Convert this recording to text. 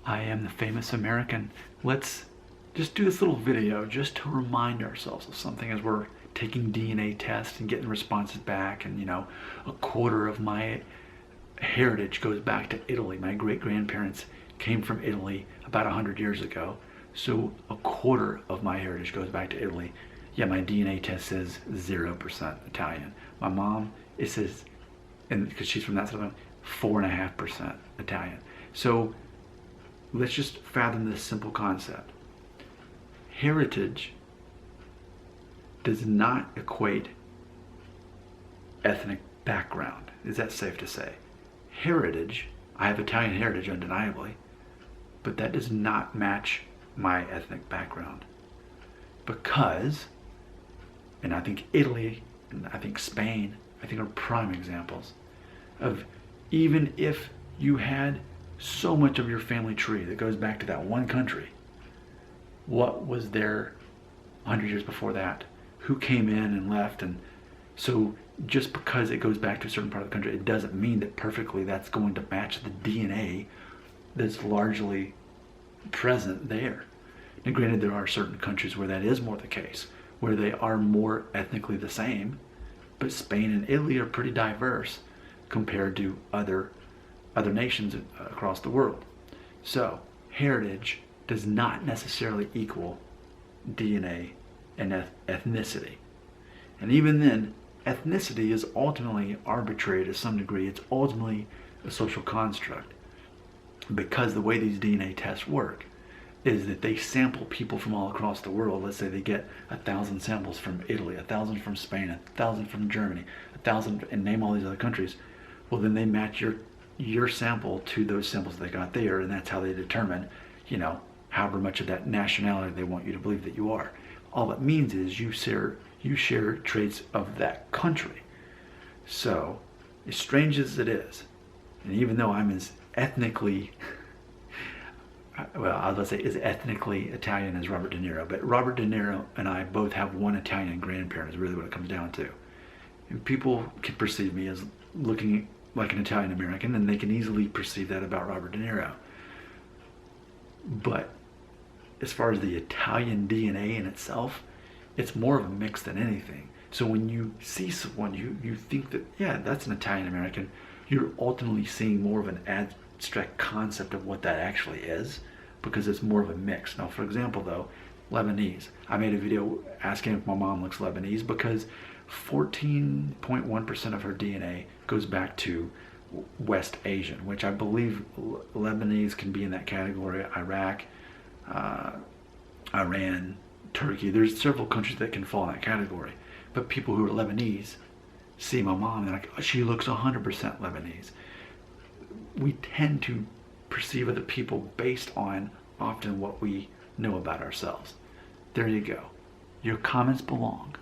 I am the famous American. Let's just do this little video just to remind ourselves of something as we're taking DNA tests and getting responses back. And a quarter of my heritage goes back to Italy. My great-grandparents came from Italy about 100 years ago. So a quarter of my heritage goes back to Italy. Yeah, my DNA test says 0% Italian. My mom, it says, and because she's from that side of 4.5% Italian. So let's just fathom this simple concept. Heritage does not equate ethnic background. Is that safe to say? Heritage, I have Italian heritage undeniably, but that does not match my ethnic background. Because, and I think Italy, and I think Spain, I think are prime examples of, even if you had so much of your family tree that goes back to that one country, what was there 100 years before that? Who came in and left? And so just because it goes back to a certain part of the country, it doesn't mean that perfectly that's going to match the DNA that's largely present there. And granted, there are certain countries where that is more the case, where they are more ethnically the same, but Spain and Italy are pretty diverse compared to other nations across the world. So heritage does not necessarily equal DNA and ethnicity. And even then, ethnicity is ultimately arbitrary to some degree. It's ultimately a social construct, because the way these DNA tests work is that they sample people from all across the world. Let's say they get 1,000 samples from Italy, 1,000 from Spain, 1,000 from Germany, 1,000, and name all these other countries. Well, then they match your sample to those samples they got there, and that's how they determine, however much of that nationality they want you to believe that you are. All it means is you share traits of that country. So, as strange as it is, and even though I'm as ethnically, well, I was going to say as ethnically Italian as Robert De Niro, but Robert De Niro and I both have one Italian grandparent is really what it comes down to. And people can perceive me as looking like an Italian American, and they can easily perceive that about Robert De Niro. But as far as the Italian DNA in itself, it's more of a mix than anything. So when you see someone, you think that, yeah, that's an Italian American, you're ultimately seeing more of an abstract concept of what that actually is, because it's more of a mix. Now, for example, though, Lebanese. I made a video asking if my mom looks Lebanese because 14.1% of her DNA goes back to West Asian, which I believe Lebanese can be in that category. Iraq, Iran, Turkey. There's several countries that can fall in that category. But people who are Lebanese see my mom and they're like, oh, she looks 100% Lebanese. We tend to perceive other people based on often what we know about ourselves. There you go. Your comments belong.